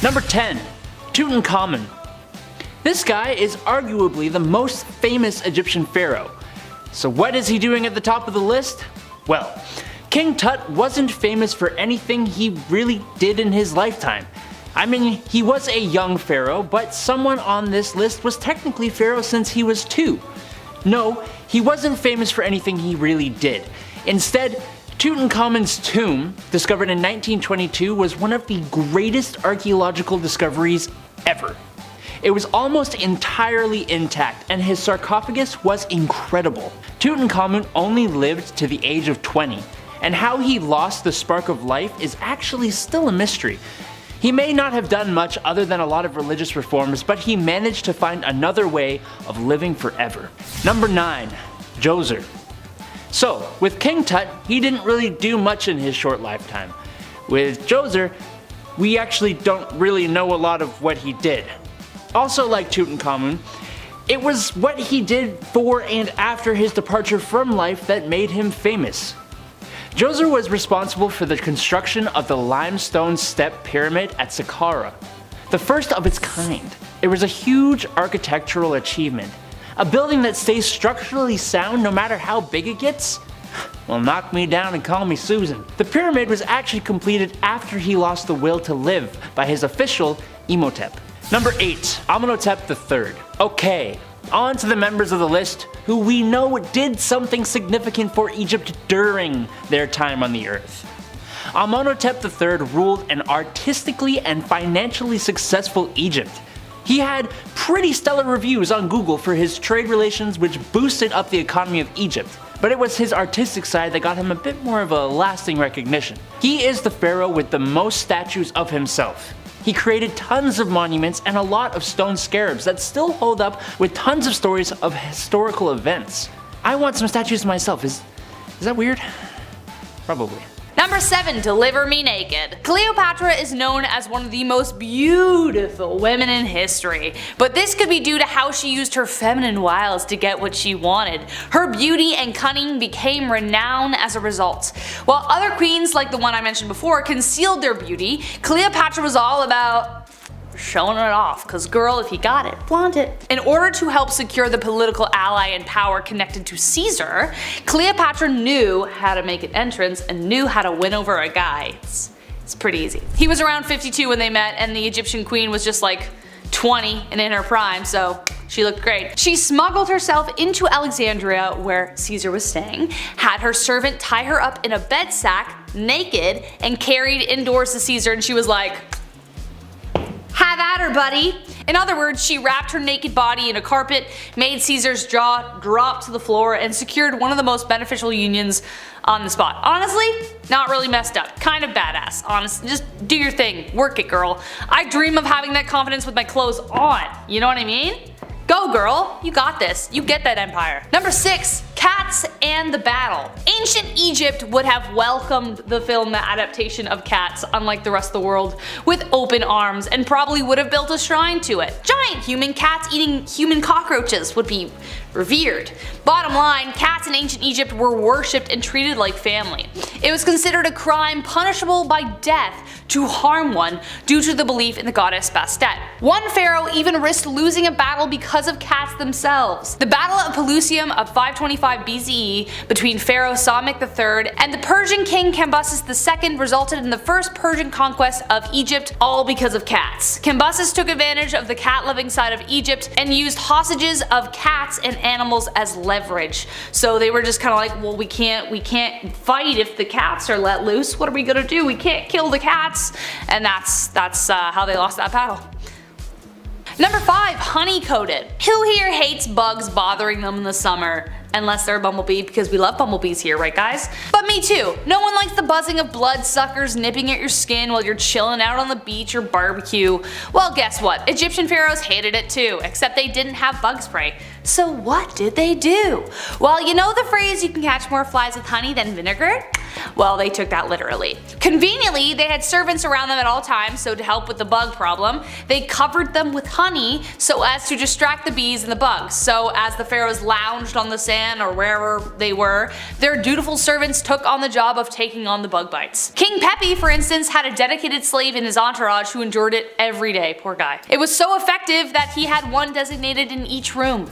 Number 10. Tutankhamun. This guy is arguably the most famous Egyptian pharaoh. So what is he doing at the top of the list? Well, King Tut wasn't famous for anything he really did in his lifetime. I mean, he was a young pharaoh, but someone on this list was technically pharaoh since he was 2. No, he wasn't famous for anything he really did. Instead, Tutankhamun's tomb, discovered in 1922, was one of the greatest archaeological discoveries ever. It was almost entirely intact, and his sarcophagus was incredible. Tutankhamun only lived to the age of 20, and how he lost the spark of life is actually still a mystery. He may not have done much other than a lot of religious reforms, but he managed to find another way of living forever. Number 9. Djoser. So, with King Tut, he didn't really do much in his short lifetime. With Djoser, we actually don't really know a lot of what he did. Also, like Tutankhamun, it was what he did for and after his departure from life that made him famous. Djoser was responsible for the construction of the limestone step pyramid at Saqqara, the first of its kind. It was a huge architectural achievement. A building that stays structurally sound no matter how big it gets? Well, knock me down and call me Susan. The pyramid was actually completed after he lost the will to live by his official Imhotep. Number 8. Amenhotep III. Okay, on to the members of the list who we know did something significant for Egypt during their time on the earth. Amenhotep III ruled an artistically and financially successful Egypt. He had pretty stellar reviews on Google for his trade relations, which boosted up the economy of Egypt, but it was his artistic side that got him a bit more of a lasting recognition. He is the pharaoh with the most statues of himself. He created tons of monuments and a lot of stone scarabs that still hold up with tons of stories of historical events. I want some statues myself. Is that weird? Probably. Number 7. Deliver Me Naked. Cleopatra is known as one of the most beautiful women in history, but this could be due to how she used her feminine wiles to get what she wanted. Her beauty and cunning became renowned as a result. While other queens, like the one I mentioned before, concealed their beauty, Cleopatra was all about showing it off, cause girl, if you got it, flaunt it. In order to help secure the political ally and power connected to Caesar, Cleopatra knew how to make an entrance and knew how to win over a guy. It's pretty easy. He was around 52 when they met, and the Egyptian queen was just like 20 and in her prime, so she looked great. She smuggled herself into Alexandria, where Caesar was staying, had her servant tie her up in a bed sack, naked, and carried indoors to Caesar, and she was like, "Have at her, buddy." In other words, she wrapped her naked body in a carpet, made Caesar's jaw drop to the floor, and secured one of the most beneficial unions on the spot. Honestly, not really messed up. Kind of badass. Honestly, just do your thing. Work it, girl. I dream of having that confidence with my clothes on. You know what I mean? Go, girl. You got this. You get that empire. Number 6. Cats and the Battle. Ancient Egypt would have welcomed the film adaptation of Cats, unlike the rest of the world, with open arms, and probably would have built a shrine to it. Giant human cats eating human cockroaches would be revered. Bottom line, cats in ancient Egypt were worshipped and treated like family. It was considered a crime punishable by death to harm one due to the belief in the goddess Bastet. One pharaoh even risked losing a battle because of cats themselves. The Battle of Pelusium of 525 BCE between Pharaoh Psamek III and the Persian king Cambyses II resulted in the first Persian conquest of Egypt, all because of cats. Cambyses took advantage of the cat-loving side of Egypt and used hostages of cats and animals as leverage. So they were just kind of like, well, we can't fight if the cats are let loose. What are we gonna do? We can't kill the cats. And that's how they lost that battle. Number 5. Honey-coated. Who here hates bugs bothering them in the summer? Unless they're a bumblebee, because we love bumblebees here, right guys? But me too. No one likes the buzzing of bloodsuckers nipping at your skin while you're chilling out on the beach or barbecue. Well, guess what? Egyptian pharaohs hated it too, except they didn't have bug spray. So what did they do? Well, you know the phrase, you can catch more flies with honey than vinegar? Well, they took that literally. Conveniently, they had servants around them at all times, so to help with the bug problem, they covered them with honey so as to distract the bees and the bugs. So as the pharaohs lounged on the sand or wherever they were, their dutiful servants took on the job of taking on the bug bites. King Pepi, for instance, had a dedicated slave in his entourage who endured it every day, poor guy. It was so effective that he had one designated in each room.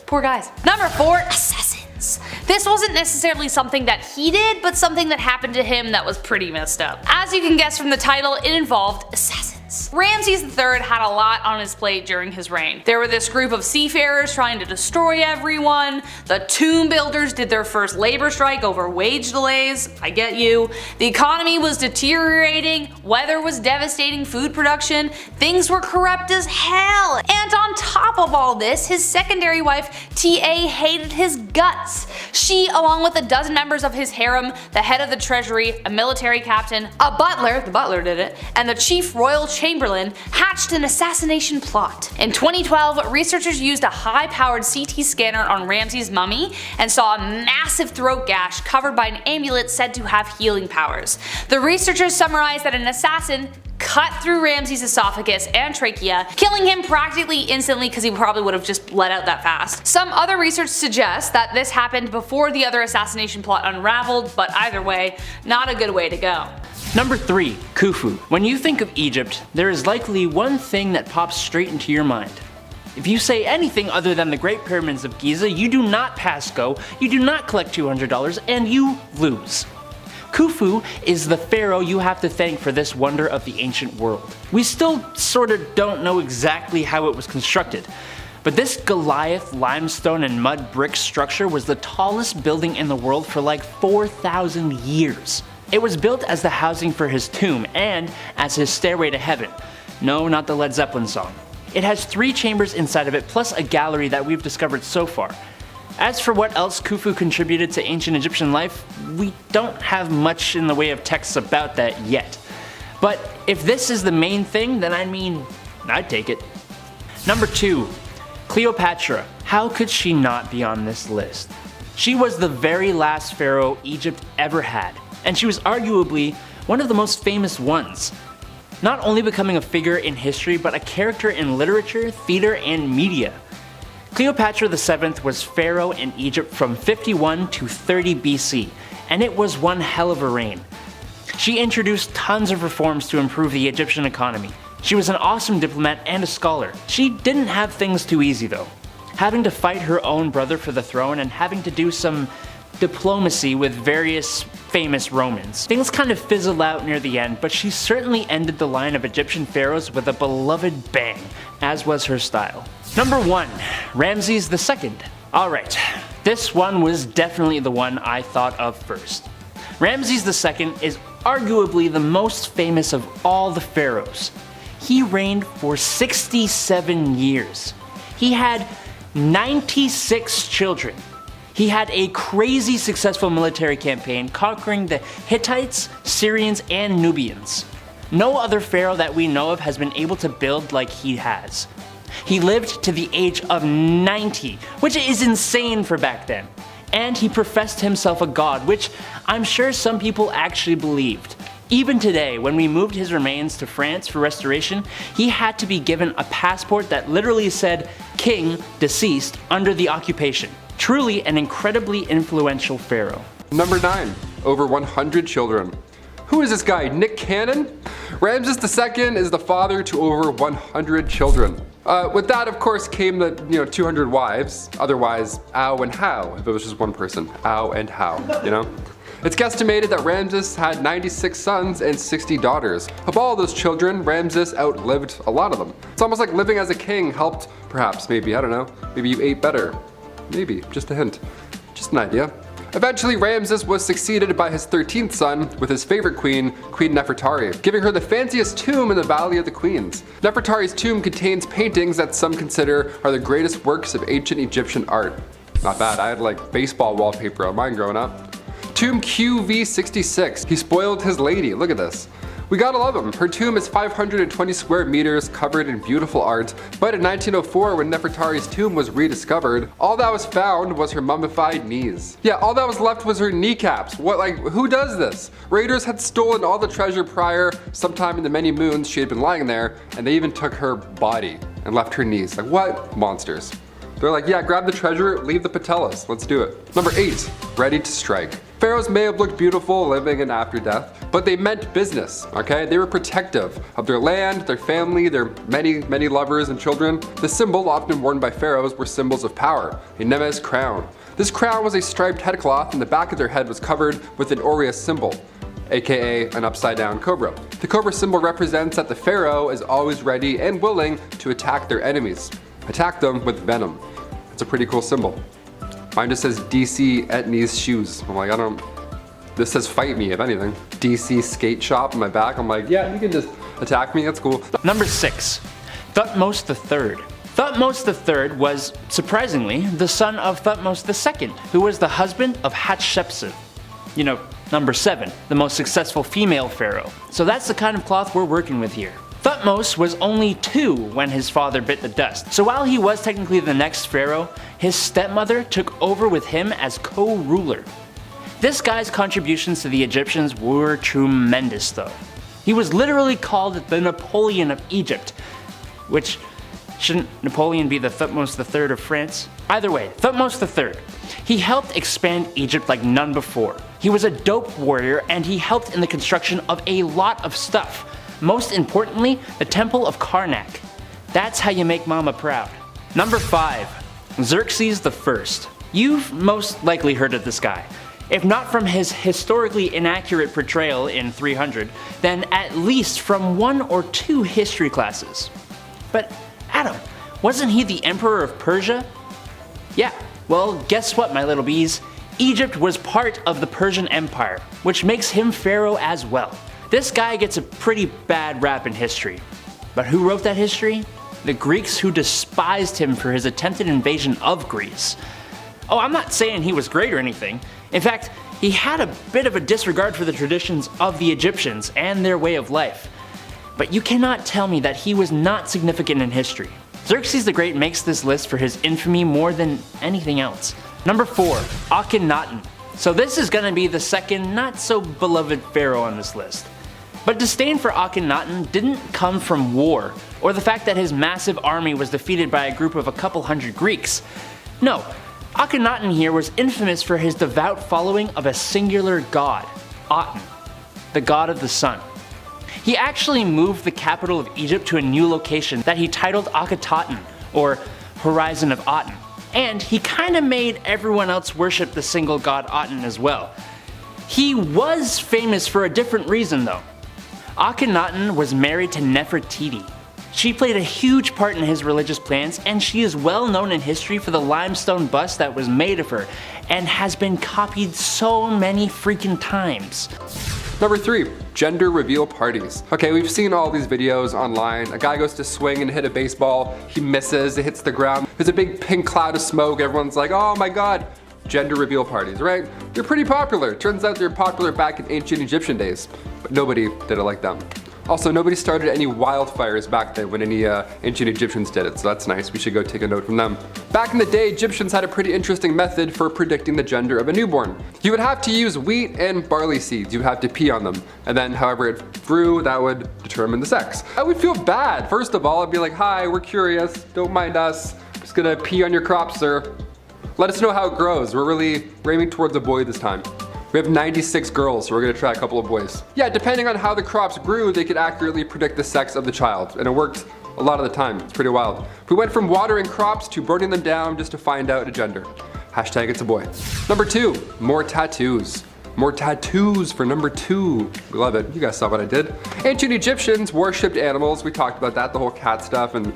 Poor guys. Number 4, assassins. This wasn't necessarily something that he did, but something that happened to him that was pretty messed up. As you can guess from the title, it involved assassins. Ramses III had a lot on his plate during his reign. There were this group of seafarers trying to destroy everyone, the tomb builders did their first labor strike over wage delays, I get you, the economy was deteriorating, weather was devastating food production, things were corrupt as hell, and on top of all this, his secondary wife Ta hated his guts. She, along with a dozen members of his harem, the head of the treasury, a military captain, a butler, the butler did it, and the chief royal chamberlain, hatched an assassination plot. In 2012, researchers used a high-powered CT scanner on Ramses' mummy and saw a massive throat gash covered by an amulet said to have healing powers. The researchers summarized that an assassin cut through Ramses' esophagus and trachea, killing him practically instantly because he probably would have just let out that fast. Some other research suggests that this happened before the other assassination plot unraveled, but either way, not a good way to go. Number 3. Khufu. When you think of Egypt, there is likely one thing that pops straight into your mind. If you say anything other than the Great Pyramids of Giza, you do not pass go, you do not collect $200, and you lose. Khufu is the pharaoh you have to thank for this wonder of the ancient world. We still sorta don't know exactly how it was constructed, but this Goliath limestone and mud brick structure was the tallest building in the world for like 4,000 years. It was built as the housing for his tomb and as his stairway to heaven. No, not the Led Zeppelin song. It has 3 chambers inside of it plus a gallery that we've discovered so far. As for what else Khufu contributed to ancient Egyptian life, we don't have much in the way of texts about that yet. But if this is the main thing, then I mean, I'd take it. Number 2. Cleopatra. How could she not be on this list? She was the very last pharaoh Egypt ever had, and she was arguably one of the most famous ones. Not only becoming a figure in history, but a character in literature, theater, and media. Cleopatra VII was pharaoh in Egypt from 51 to 30 BC, and it was one hell of a reign. She introduced tons of reforms to improve the Egyptian economy. She was an awesome diplomat and a scholar. She didn't have things too easy though. Having to fight her own brother for the throne and having to do some diplomacy with various famous Romans. Things kind of fizzled out near the end, but she certainly ended the line of Egyptian pharaohs with a beloved bang, as was her style. Number 1. Ramses II. Alright, this one was definitely the one I thought of first. Ramses II is arguably the most famous of all the pharaohs. He reigned for 67 years. He had 96 children. He had a crazy successful military campaign conquering the Hittites, Syrians, and Nubians. No other pharaoh that we know of has been able to build like he has. He lived to the age of 90, which is insane for back then. And he professed himself a god, which I'm sure some people actually believed. Even today, when we moved his remains to France for restoration, he had to be given a passport that literally said "King, deceased," under the occupation. Truly an incredibly influential pharaoh. Number 9. Over 100 children. Who is this guy, Nick Cannon? Ramses II is the father to over 100 children. With that, of course, came the 200 wives, otherwise ow and how, if it was just one person. Ow and how, you know? It's guesstimated that Ramses had 96 sons and 60 daughters. Of all those children, Ramses outlived a lot of them. It's almost like living as a king helped, perhaps, maybe, I don't know. Maybe you ate better. Maybe, just a hint. Just an idea. Eventually, Ramses was succeeded by his 13th son with his favorite queen, Queen Nefertari, giving her the fanciest tomb in the Valley of the Queens. Nefertari's tomb contains paintings that some consider are the greatest works of ancient Egyptian art. Not bad, I had like baseball wallpaper on mine growing up. Tomb QV66, he spoiled his lady, look at this. We gotta love him. Her tomb is 520 square meters covered in beautiful art, but in 1904 when Nefertari's tomb was rediscovered, all that was found was her mummified knees. Yeah, all that was left was her kneecaps. What, like, who does this? Raiders had stolen all the treasure prior, sometime in the many moons she had been lying there, and they even took her body and left her knees. Like, what monsters? They're like, yeah, grab the treasure, leave the patellas, let's do it. Number 8, ready to strike. Pharaohs may have looked beautiful living and after death, but they meant business, okay? They were protective of their land, their family, their many lovers and children. The symbol often worn by pharaohs were symbols of power, a Nemes crown. This crown was a striped headcloth and the back of their head was covered with an aureus symbol, aka an upside down cobra. The cobra symbol represents that the pharaoh is always ready and willing to attack their enemies. Attack them with venom. It's a pretty cool symbol. Mine just says DC Etnies shoes. I'm like, this says fight me if anything. DC skate shop on my back. I'm like, yeah, you can just attack me, that's cool. Number 6, Thutmose III. Thutmose III was, surprisingly, the son of Thutmose II, who was the husband of Hatshepsut. You know, number 7, the most successful female pharaoh. So that's the kind of cloth we're working with here. Thutmose was only 2 when his father bit the dust, so while he was technically the next pharaoh, his stepmother took over with him as co-ruler. This guy's contributions to the Egyptians were tremendous though. He was literally called the Napoleon of Egypt, which, shouldn't Napoleon be the Thutmose III of France? Either way, Thutmose III. He helped expand Egypt like none before. He was a dope warrior and he helped in the construction of a lot of stuff. Most importantly, the Temple of Karnak. That's how you make mama proud. Number 5, Xerxes I. You've most likely heard of this guy. If not from his historically inaccurate portrayal in 300, then at least from 1 or 2 history classes. But Adam, wasn't he the Emperor of Persia? Yeah, well guess what my little bees? Egypt was part of the Persian Empire, which makes him pharaoh as well. This guy gets a pretty bad rap in history. But who wrote that history? The Greeks, who despised him for his attempted invasion of Greece. Oh, I'm not saying he was great or anything. In fact, he had a bit of a disregard for the traditions of the Egyptians and their way of life. But you cannot tell me that he was not significant in history. Xerxes the Great makes this list for his infamy more than anything else. Number 4, Akhenaten. So this is gonna be the second not so beloved pharaoh on this list. But disdain for Akhenaten didn't come from war, or the fact that his massive army was defeated by a group of a couple hundred Greeks. No, Akhenaten here was infamous for his devout following of a singular god, Aten, the god of the sun. He actually moved the capital of Egypt to a new location that he titled Akhetaten, or Horizon of Aten. And he kinda made everyone else worship the single god Aten as well. He was famous for a different reason though. Akhenaten was married to Nefertiti. She played a huge part in his religious plans, and she is well known in history for the limestone bust that was made of her, and has been copied so many freaking times. Number 3, gender reveal parties. Okay, we've seen all these videos online. A guy goes to swing and hit a baseball, he misses, it hits the ground, there's a big pink cloud of smoke, everyone's like, oh my god. Gender reveal parties, right? They're pretty popular. Turns out they're popular back in ancient Egyptian days, but nobody did it like them. Also, nobody started any wildfires back then when any ancient Egyptians did it, so that's nice. We should go take a note from them. Back in the day, Egyptians had a pretty interesting method for predicting the gender of a newborn. You would have to use wheat and barley seeds. You'd have to pee on them, and then however it grew, that would determine the sex. I would feel bad. First of all, I'd be like, hi, we're curious, don't mind us. Just gonna pee on your crop, sir. Let us know how it grows. We're really aiming towards a boy this time. We have 96 girls, so we're gonna try a couple of boys. Yeah, depending on how the crops grew, they could accurately predict the sex of the child, and it worked a lot of the time. It's pretty wild. We went from watering crops to burning them down just to find out a gender. Hashtag it's a boy. Number 2, more tattoos. More tattoos for number 2. We love it. You guys saw what I did. Ancient Egyptians worshipped animals. We talked about that, the whole cat stuff and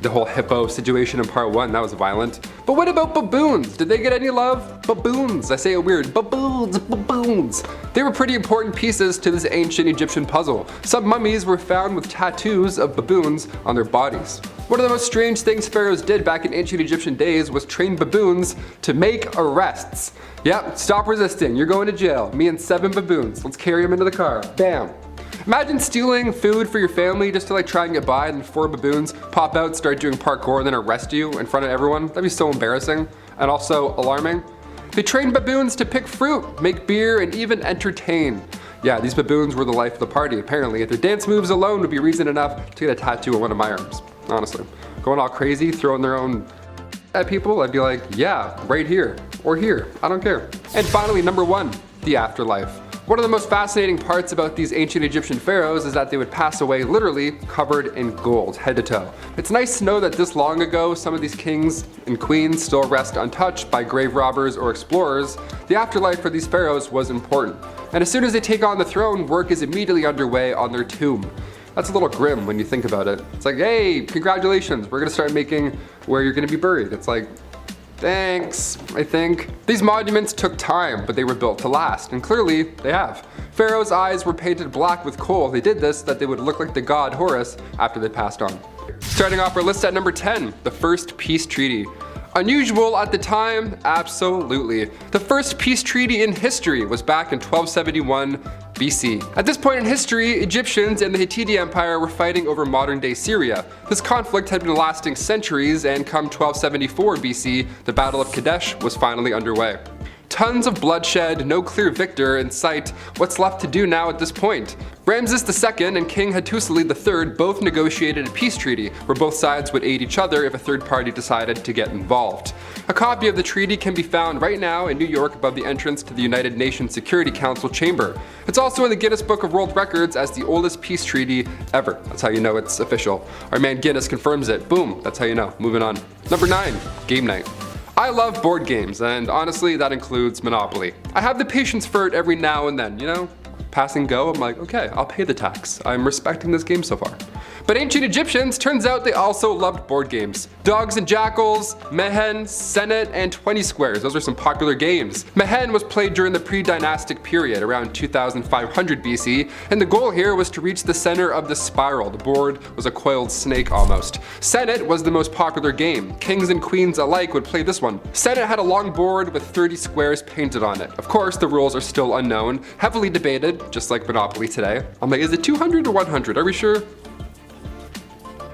the whole hippo situation in part 1, that was violent. But what about baboons? Did they get any love? Baboons, I say it weird, baboons, baboons. They were pretty important pieces to this ancient Egyptian puzzle. Some mummies were found with tattoos of baboons on their bodies. One of the most strange things pharaohs did back in ancient Egyptian days was train baboons to make arrests. Yep, stop resisting, you're going to jail. Me and 7 baboons, let's carry them into the car, bam. Imagine stealing food for your family just to like try and get by, and then 4 baboons pop out, start doing parkour, and then arrest you in front of everyone. That'd be so embarrassing and also alarming. They trained baboons to pick fruit, make beer, and even entertain. Yeah, these baboons were the life of the party, apparently. If their dance moves alone would be reason enough to get a tattoo on one of my arms, honestly. Going all crazy, throwing their own at people, I'd be like, yeah, right here, or here, I don't care. And finally, number 1, the afterlife. One of the most fascinating parts about these ancient Egyptian pharaohs is that they would pass away literally covered in gold, head to toe. It's nice to know that this long ago, some of these kings and queens still rest untouched by grave robbers or explorers. The afterlife for these pharaohs was important. And as soon as they take on the throne, work is immediately underway on their tomb. That's a little grim when you think about it. It's like, hey, congratulations, we're gonna start making where you're gonna be buried. It's like, thanks, I think. These monuments took time, but they were built to last, and clearly they have. Pharaoh's eyes were painted black with coal. They did this so that they would look like the god Horus after they passed on. Starting off our list at number 10, the first peace treaty. Unusual at the time? Absolutely. The first peace treaty in history was back in 1271 BC. At this point in history, Egyptians and the Hittite Empire were fighting over modern-day Syria. This conflict had been lasting centuries, and come 1274 BC, the Battle of Kadesh was finally underway. Tons of bloodshed, no clear victor in sight. What's left to do now at this point? Ramses II and King Hattusili III both negotiated a peace treaty where both sides would aid each other if a third party decided to get involved. A copy of the treaty can be found right now in New York above the entrance to the United Nations Security Council chamber. It's also in the Guinness Book of World Records as the oldest peace treaty ever. That's how you know it's official. Our man Guinness confirms it. Boom, that's how you know. Moving on. Number 9, game night. I love board games, and honestly, that includes Monopoly. I have the patience for it every now and then, you know? Pass and go, I'm like, okay, I'll pay the tax. I'm respecting this game so far. But ancient Egyptians, turns out they also loved board games. Dogs and Jackals, Mehen, Senet, and 20 Squares. Those are some popular games. Mehen was played during the pre-dynastic period, around 2500 BC, and the goal here was to reach the center of the spiral. The board was a coiled snake almost. Senet was the most popular game. Kings and queens alike would play this one. Senet had a long board with 30 squares painted on it. Of course, the rules are still unknown, heavily debated, just like Monopoly today. I'm like, is it 200 or 100? Are we sure?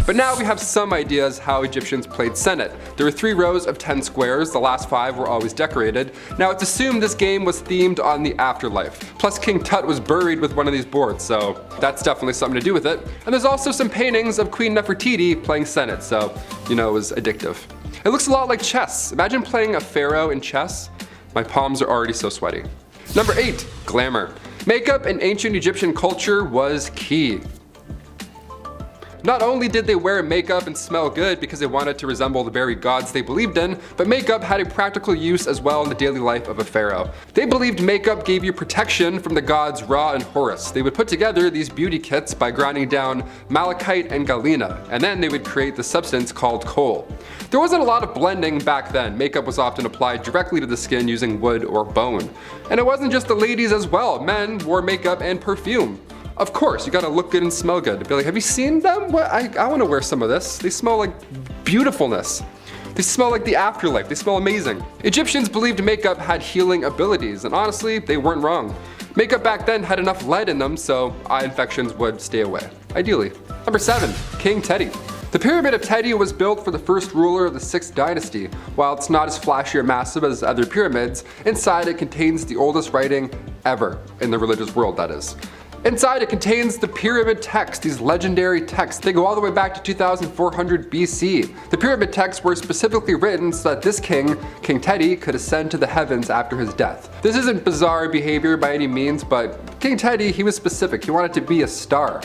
But now we have some ideas how Egyptians played Senet. There were 3 rows of 10 squares, the last 5 were always decorated. Now it's assumed this game was themed on the afterlife. Plus King Tut was buried with one of these boards, so that's definitely something to do with it. And there's also some paintings of Queen Nefertiti playing Senet, so you know it was addictive. It looks a lot like chess. Imagine playing a pharaoh in chess. My palms are already so sweaty. Number 8, glamour. Makeup in ancient Egyptian culture was key. Not only did they wear makeup and smell good because they wanted to resemble the very gods they believed in, but makeup had a practical use as well in the daily life of a pharaoh. They believed makeup gave you protection from the gods Ra and Horus. They would put together these beauty kits by grinding down malachite and galena, and then they would create the substance called kohl. There wasn't a lot of blending back then. Makeup was often applied directly to the skin using wood or bone. And it wasn't just the ladies as well. Men wore makeup and perfume. Of course, you gotta look good and smell good. Be like, have you seen them? What? I wanna wear some of this. They smell like beautifulness. They smell like the afterlife. They smell amazing. Egyptians believed makeup had healing abilities, and honestly, they weren't wrong. Makeup back then had enough lead in them, so eye infections would stay away, ideally. Number 7, King Teti. The Pyramid of Teti was built for the first ruler of the 6th dynasty. While it's not as flashy or massive as other pyramids, inside it contains the oldest writing ever, in the religious world that is. Inside it contains the pyramid texts, these legendary texts. They go all the way back to 2400 BC. The pyramid texts were specifically written so that this king, King Teti, could ascend to the heavens after his death. This isn't bizarre behavior by any means, but King Teti, he was specific. He wanted to be a star.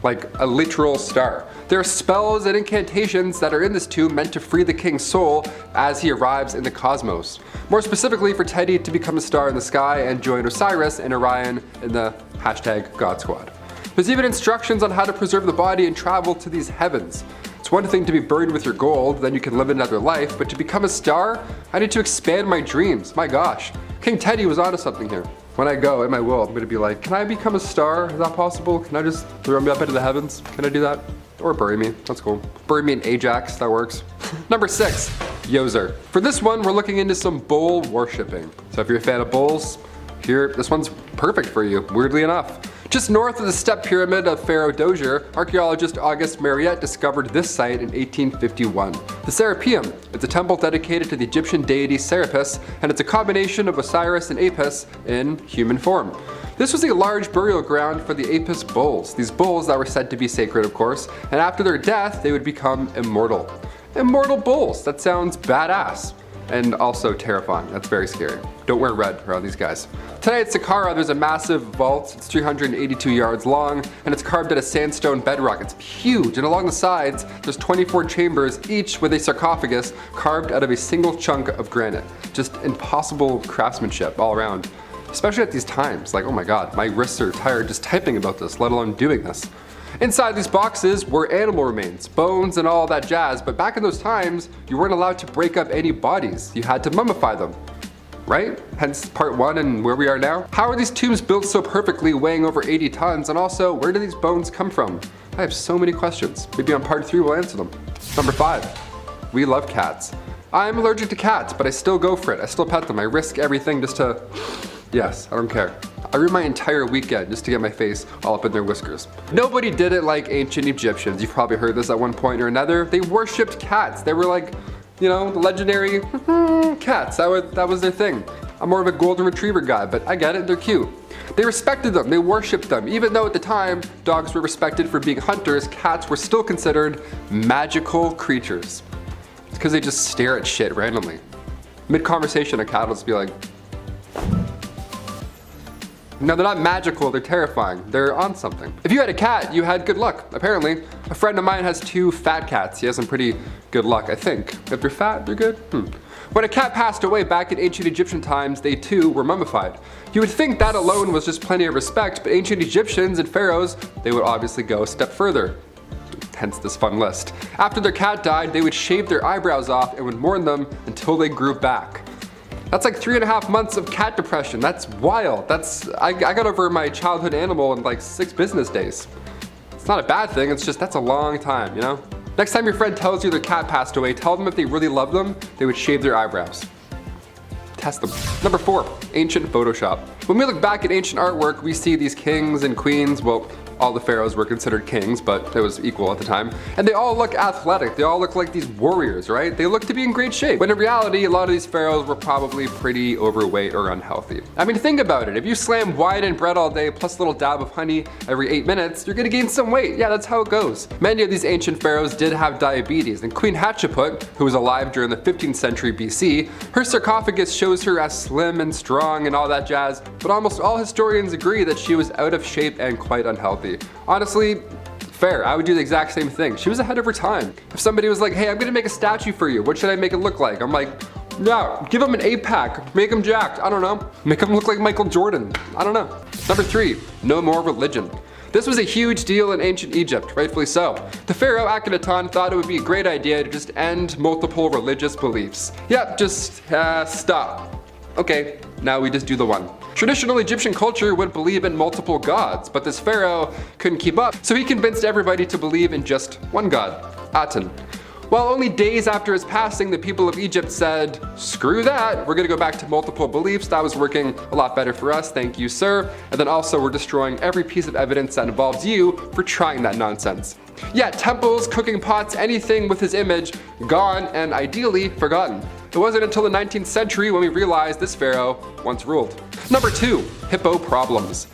Like a literal star. There are spells and incantations that are in this tomb meant to free the king's soul as he arrives in the cosmos. More specifically for Teti to become a star in the sky and join Osiris and Orion in the #God Squad. There's even instructions on how to preserve the body and travel to these heavens. It's one thing to be buried with your gold, then you can live another life, but to become a star, I need to expand my dreams. My gosh, King Teti was onto something here. When I go, in my will, I'm gonna be like, can I become a star? Is that possible? Can I just throw me up into the heavens? Can I do that? Or bury me, that's cool. Bury me in Ajax, that works. Number 6, Yozer. For this one, we're looking into some bull worshipping. So if you're a fan of bulls, here, this one's perfect for you, weirdly enough. Just north of the step pyramid of Pharaoh Dozier, archaeologist Auguste Mariette discovered this site in 1851. The Serapeum. It's a temple dedicated to the Egyptian deity Serapis, and it's a combination of Osiris and Apis in human form. This was a large burial ground for the Apis bulls, these bulls that were said to be sacred, of course, and after their death, they would become immortal. Immortal bulls, that sounds badass. And also terrifying, that's very scary. Don't wear red around these guys. Tonight at Saqqara, there's a massive vault. It's 382 yards long, and it's carved out of sandstone bedrock. It's huge, and along the sides, there's 24 chambers, each with a sarcophagus carved out of a single chunk of granite. Just impossible craftsmanship all around. Especially at these times, like, oh my god, my wrists are tired just typing about this, let alone doing this. Inside these boxes were animal remains, bones and all that jazz, but back in those times, you weren't allowed to break up any bodies. You had to mummify them, right? Hence part 1 and where we are now. How are these tombs built so perfectly, weighing over 80 tons, and also, where do these bones come from? I have so many questions. Maybe on part 3 we'll answer them. Number 5, we love cats. I'm allergic to cats, but I still go for it. I still pet them. I risk everything just to... Yes, I don't care. I ruined my entire weekend just to get my face all up in their whiskers. Nobody did it like ancient Egyptians. You've probably heard this at one point or another. They worshipped cats. They were like, you know, the legendary cats. That was their thing. I'm more of a golden retriever guy, but I get it, they're cute. They respected them, they worshipped them. Even though at the time, dogs were respected for being hunters, cats were still considered magical creatures. It's because they just stare at shit randomly. Mid-conversation, a cat will just be like, no, they're not magical, they're terrifying. They're on something. If you had a cat, you had good luck, apparently. A friend of mine has 2 fat cats. He has some pretty good luck, I think. If they're fat, they're good? When a cat passed away back in ancient Egyptian times, they too were mummified. You would think that alone was just plenty of respect, but ancient Egyptians and pharaohs, they would obviously go a step further. Hence this fun list. After their cat died, they would shave their eyebrows off and would mourn them until they grew back. That's like 3.5 months of cat depression. That's wild. I got over my childhood animal in like 6 business days. It's not a bad thing, it's just that's a long time, you know? Next time your friend tells you their cat passed away, tell them if they really love them, they would shave their eyebrows. Test them. Number 4, ancient Photoshop. When we look back at ancient artwork, we see these kings and queens, well, all the pharaohs were considered kings, but it was equal at the time. And they all look athletic. They all look like these warriors, right? They look to be in great shape. When in reality, a lot of these pharaohs were probably pretty overweight or unhealthy. I mean, think about it. If you slam wide and bread all day, plus a little dab of honey every 8 minutes, you're gonna gain some weight. Yeah, that's how it goes. Many of these ancient pharaohs did have diabetes, and Queen Hatshepsut, who was alive during the 15th century BC, her sarcophagus shows her as slim and strong and all that jazz, but almost all historians agree that she was out of shape and quite unhealthy. Honestly, fair, I would do the exact same thing. She was ahead of her time. If somebody was like, hey, I'm gonna make a statue for you, what should I make it look like? I'm like, yeah, give him an 8-pack, make him jacked, I don't know. Make him look like Michael Jordan, I don't know. Number 3, no more religion. This was a huge deal in ancient Egypt, rightfully so. The pharaoh Akhenaten thought it would be a great idea to just end multiple religious beliefs. Yep, just stop. Okay, now we just do the one. Traditional Egyptian culture would believe in multiple gods, but this pharaoh couldn't keep up, so he convinced everybody to believe in just one god, Aten. While only days after his passing, the people of Egypt said, screw that, we're gonna go back to multiple beliefs, that was working a lot better for us, thank you sir, and then also we're destroying every piece of evidence that involves you for trying that nonsense. Yeah, temples, cooking pots, anything with his image, gone and ideally forgotten. It wasn't until the 19th century when we realized this pharaoh once ruled. Number 2, hippo problems.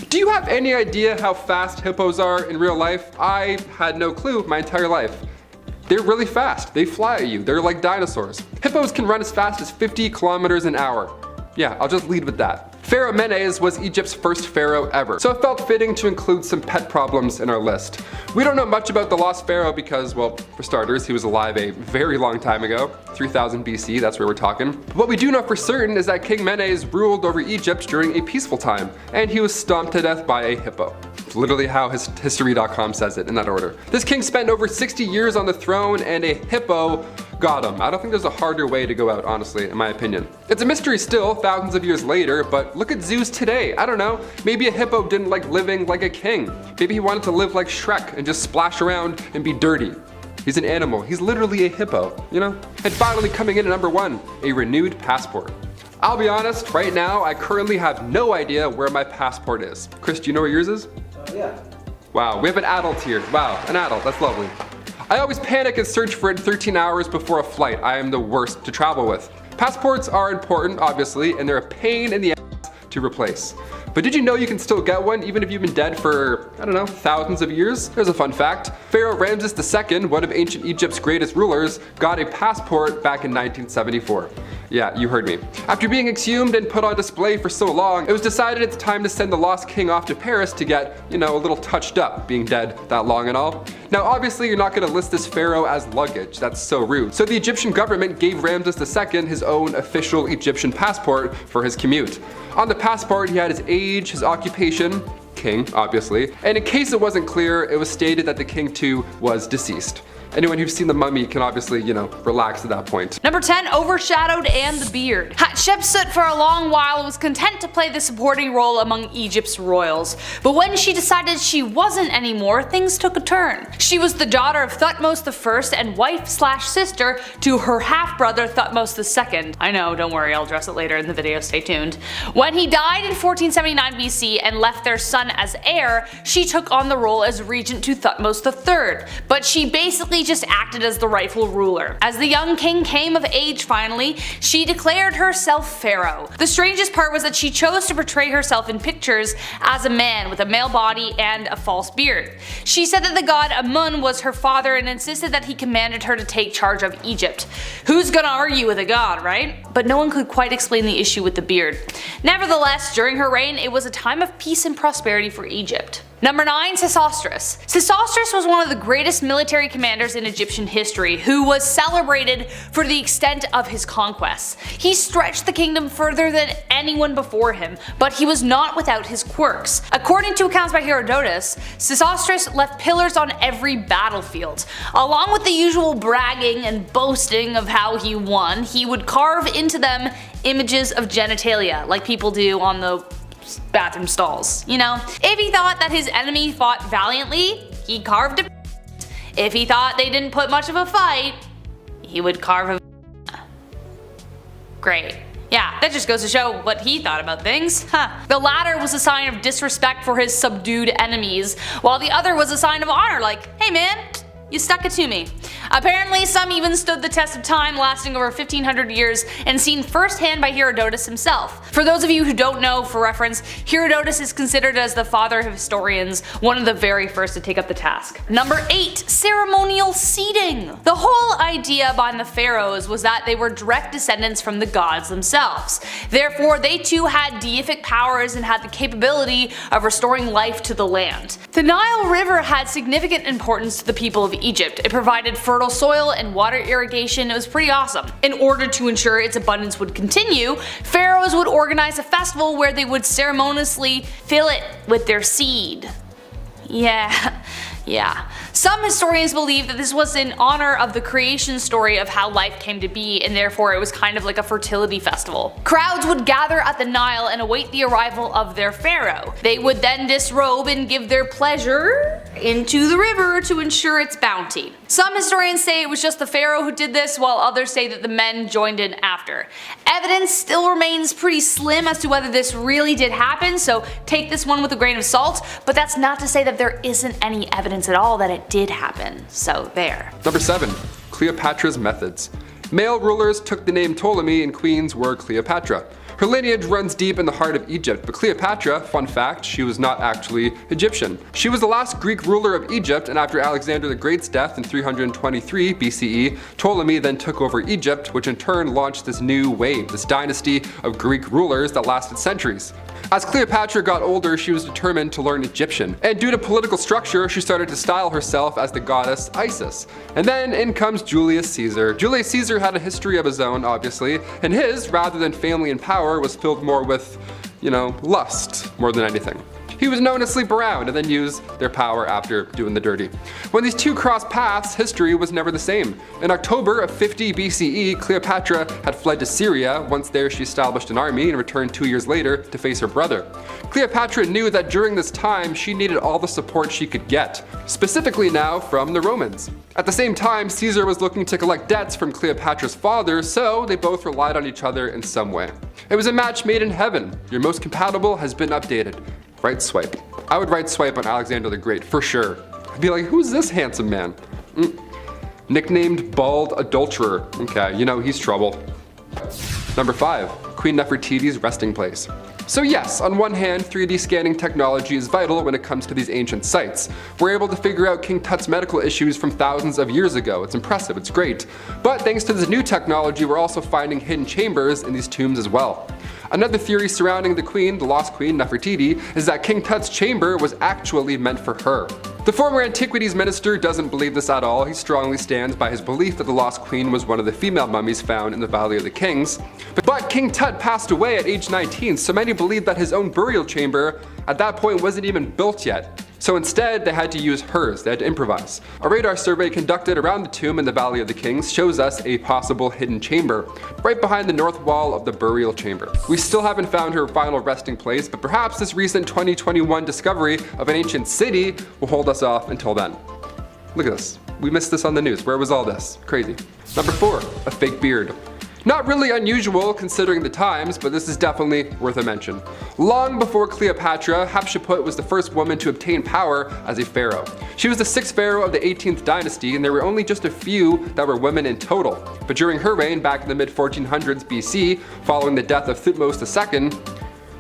Do you have any idea how fast hippos are in real life? I had no clue my entire life. They're really fast, they fly at you, they're like dinosaurs. Hippos can run as fast as 50 kilometers an hour. Yeah, I'll just lead with that. Pharaoh Menes was Egypt's first pharaoh ever, so it felt fitting to include some pet problems in our list. We don't know much about the lost pharaoh because, well, for starters, he was alive a very long time ago, 3000 BC, that's where we're talking. But what we do know for certain is that King Menes ruled over Egypt during a peaceful time, and he was stomped to death by a hippo. It's literally how history.com says it in that order. This king spent over 60 years on the throne and a hippo got him. I don't think there's a harder way to go out, honestly, in my opinion. It's a mystery still, thousands of years later, but look at zoos today. I don't know, maybe a hippo didn't like living like a king. Maybe he wanted to live like Shrek and just splash around and be dirty. He's an animal, he's literally a hippo, you know? And finally coming in at number 1, a renewed passport. I'll be honest, right now I currently have no idea where my passport is. Chris, do you know where yours is? Yeah. Wow, we have an adult here. Wow, an adult, that's lovely. I always panic and search for it 13 hours before a flight. I am the worst to travel with. Passports are important, obviously, and they're a pain in the ass to replace. But did you know you can still get one even if you've been dead for, I don't know, thousands of years? There's a fun fact. Pharaoh Ramses II, one of ancient Egypt's greatest rulers, got a passport back in 1974. Yeah, you heard me. After being exhumed and put on display for so long, it was decided it's time to send the lost king off to Paris to get, a little touched up, being dead that long and all. Now obviously you're not going to list this pharaoh as luggage, that's so rude. So the Egyptian government gave Ramses II his own official Egyptian passport for his commute. On the passport he had his age, his occupation, king obviously, and in case it wasn't clear, it was stated that the king too was deceased. Anyone who's seen the mummy can obviously, relax at that point. Number 10, overshadowed and the beard. Hatshepsut for a long while was content to play the supporting role among Egypt's royals, but when she decided she wasn't anymore, things took a turn. She was the daughter of Thutmose I and wife/sister to her half-brother Thutmose II. I know, don't worry, I'll address it later in the video, stay tuned. When he died in 1479 BC and left their son as heir, she took on the role as regent to Thutmose III, but she basically just acted as the rightful ruler. As the young king came of age finally, she declared herself pharaoh. The strangest part was that she chose to portray herself in pictures as a man with a male body and a false beard. She said that the god Amun was her father and insisted that he commanded her to take charge of Egypt. Who's gonna argue with a god, right? But no one could quite explain the issue with the beard. Nevertheless, during her reign, it was a time of peace and prosperity for Egypt. Number 9, Sesostris. Sesostris was one of the greatest military commanders in Egyptian history, who was celebrated for the extent of his conquests. He stretched the kingdom further than anyone before him, but he was not without his quirks. According to accounts by Herodotus, Sesostris left pillars on every battlefield. Along with the usual bragging and boasting of how he won, he would carve into them images of genitalia, like people do on the bathroom stalls, If he thought that his enemy fought valiantly, he carved a. If he thought they didn't put much of a fight, he would carve a. Great. Yeah, that just goes to show what he thought about things. The latter was a sign of disrespect for his subdued enemies, while the other was a sign of honor, like, hey man, you stuck it to me. Apparently, some even stood the test of time, lasting over 1500 years and seen firsthand by Herodotus himself. For those of you who don't know, for reference, Herodotus is considered as the father of historians, one of the very first to take up the task. Number 8, ceremonial seating. The whole idea behind the pharaohs was that they were direct descendants from the gods themselves. Therefore, they too had deific powers and had the capability of restoring life to the land. The Nile River had significant importance to the people of Egypt. It provided fertile soil and water irrigation. It was pretty awesome. In order to ensure its abundance would continue, pharaohs would organize a festival where they would ceremoniously fill it with their seed. Yeah. Some historians believe that this was in honor of the creation story of how life came to be, and therefore it was kind of like a fertility festival. Crowds would gather at the Nile and await the arrival of their pharaoh. They would then disrobe and give their pleasure into the river to ensure its bounty. Some historians say it was just the pharaoh who did this, while others say that the men joined in after. Evidence still remains pretty slim as to whether this really did happen, so take this one with a grain of salt, but that's not to say that there isn't any evidence at all that it did happen, so there. Number 7, Cleopatra's methods. Male rulers took the name Ptolemy and queens were Cleopatra. Her lineage runs deep in the heart of Egypt, but Cleopatra, fun fact, she was not actually Egyptian. She was the last Greek ruler of Egypt, and after Alexander the Great's death in 323 BCE, Ptolemy then took over Egypt, which in turn launched this new wave, this dynasty of Greek rulers that lasted centuries. As Cleopatra got older, she was determined to learn Egyptian, and due to political structure, she started to style herself as the goddess Isis. And then in comes Julius Caesar. Julius Caesar had a history of his own, obviously, and his, rather than family and power, was filled more with, lust more than anything. He was known to sleep around and then use their power after doing the dirty. When these two crossed paths, history was never the same. In October of 50 BCE, Cleopatra had fled to Syria. Once there, she established an army and returned 2 years later to face her brother. Cleopatra knew that during this time, she needed all the support she could get, specifically now from the Romans. At the same time, Caesar was looking to collect debts from Cleopatra's father, so they both relied on each other in some way. It was a match made in heaven. Your most compatible has been updated. Right swipe. I would right swipe on Alexander the Great, for sure. I'd be like, who's this handsome man? Nicknamed Bald Adulterer. Okay, you know, he's trouble. Number 5. Queen Nefertiti's resting place. So yes, on one hand, 3D scanning technology is vital when it comes to these ancient sites. We're able to figure out King Tut's medical issues from thousands of years ago. It's impressive, it's great. But thanks to this new technology, we're also finding hidden chambers in these tombs as well. Another theory surrounding the queen, the lost queen Nefertiti, is that King Tut's chamber was actually meant for her. The former antiquities minister doesn't believe this at all. He strongly stands by his belief that the lost queen was one of the female mummies found in the Valley of the Kings. But King Tut passed away at age 19, so many believe that his own burial chamber at that point wasn't even built yet. So instead, they had to use hers, they had to improvise. A radar survey conducted around the tomb in the Valley of the Kings shows us a possible hidden chamber, right behind the north wall of the burial chamber. We still haven't found her final resting place, but perhaps this recent 2021 discovery of an ancient city will hold us off until then. Look at this. We missed this on the news. Where was all this? Crazy. Number 4, a fake beard. Not really unusual considering the times, but this is definitely worth a mention. Long before Cleopatra, Hatshepsut was the first woman to obtain power as a pharaoh. She was the 6th pharaoh of the 18th dynasty, and there were only just a few that were women in total. But during her reign back in the mid-1400s BC, following the death of Thutmose II,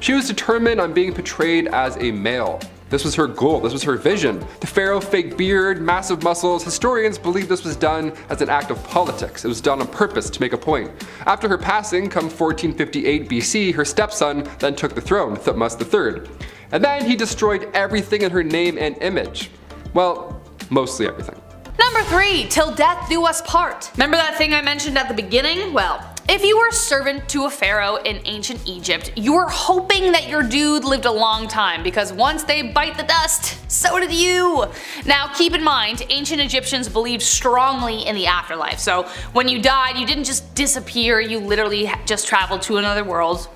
she was determined on being portrayed as a male. This was her goal, this was her vision. The pharaoh, fake beard, massive muscles. Historians believe this was done as an act of politics. It was done on purpose to make a point. After her passing, come 1458 BC, her stepson then took the throne, Thutmose III. And then he destroyed everything in her name and image. Well, mostly everything. Number 3, till death do us part. Remember that thing I mentioned at the beginning? Well, if you were a servant to a pharaoh in ancient Egypt, you were hoping that your dude lived a long time because once they bite the dust, so did you. Now keep in mind, ancient Egyptians believed strongly in the afterlife, so when you died, you didn't just disappear, you literally just traveled to another world.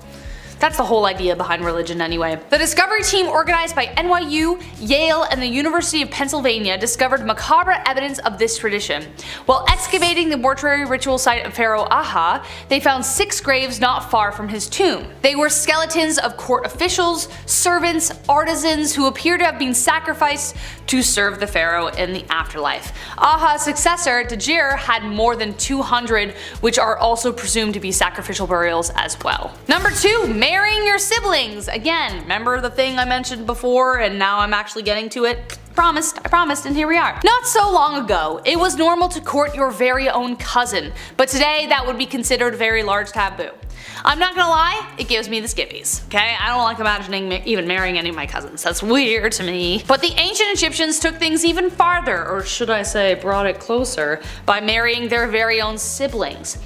That's the whole idea behind religion anyway. The discovery team organized by NYU, Yale, and the University of Pennsylvania discovered macabre evidence of this tradition. While excavating the mortuary ritual site of Pharaoh Aha, they found 6 graves not far from his tomb. They were skeletons of court officials, servants, artisans who appear to have been sacrificed to serve the pharaoh in the afterlife. Aha's successor, Djir, had more than 200, which are also presumed to be sacrificial burials as well. Number 2, marrying your siblings. Again, remember the thing I mentioned before and now I'm actually getting to it? I promised, and here we are. Not so long ago, it was normal to court your very own cousin, but today that would be considered a very large taboo. I'm not gonna lie, it gives me the skippies, okay? I don't like imagining even marrying any of my cousins, that's weird to me. But the ancient Egyptians took things even farther, or should I say brought it closer, by marrying their very own siblings.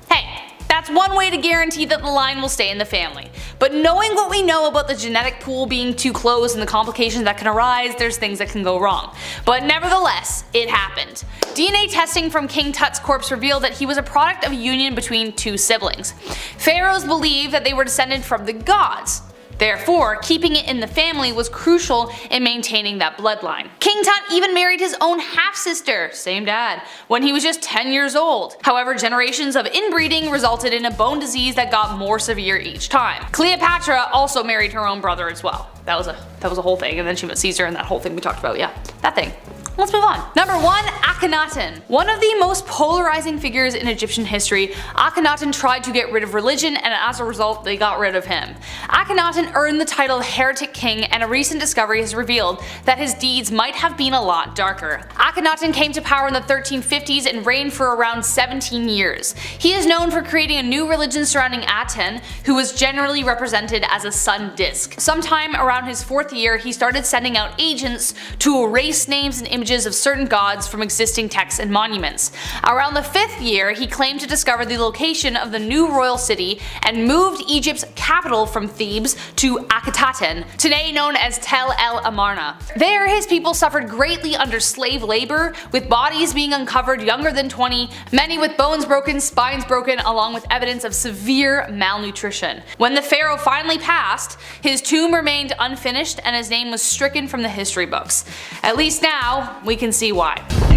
Hey, that's one way to guarantee that the line will stay in the family. But knowing what we know about the genetic pool being too close and the complications that can arise, there's things that can go wrong. But nevertheless, it happened. DNA testing from King Tut's corpse revealed that he was a product of a union between 2 siblings. Pharaohs believed that they were descended from the gods. Therefore, keeping it in the family was crucial in maintaining that bloodline. King Tut even married his own half-sister, same dad, when he was just 10 years old. However, generations of inbreeding resulted in a bone disease that got more severe each time. Cleopatra also married her own brother as well. That was a whole thing, and then she met Caesar and that whole thing we talked about, yeah, that thing. Let's move on. Number 1, Akhenaten. One of the most polarizing figures in Egyptian history, Akhenaten tried to get rid of religion and as a result they got rid of him. Akhenaten earned the title heretic king and a recent discovery has revealed that his deeds might have been a lot darker. Akhenaten came to power in the 1350s and reigned for around 17 years. He is known for creating a new religion surrounding Aten, who was generally represented as a sun disk. Sometime around his 4th year he started sending out agents to erase names and images images of certain gods from existing texts and monuments. Around the 5th year, he claimed to discover the location of the new royal city and moved Egypt's capital from Thebes to Akhetaten, today known as Tel El Amarna. There, his people suffered greatly under slave labor, with bodies being uncovered younger than 20, many with bones broken, spines broken, along with evidence of severe malnutrition. When the pharaoh finally passed, his tomb remained unfinished and his name was stricken from the history books. At least now, we can see why.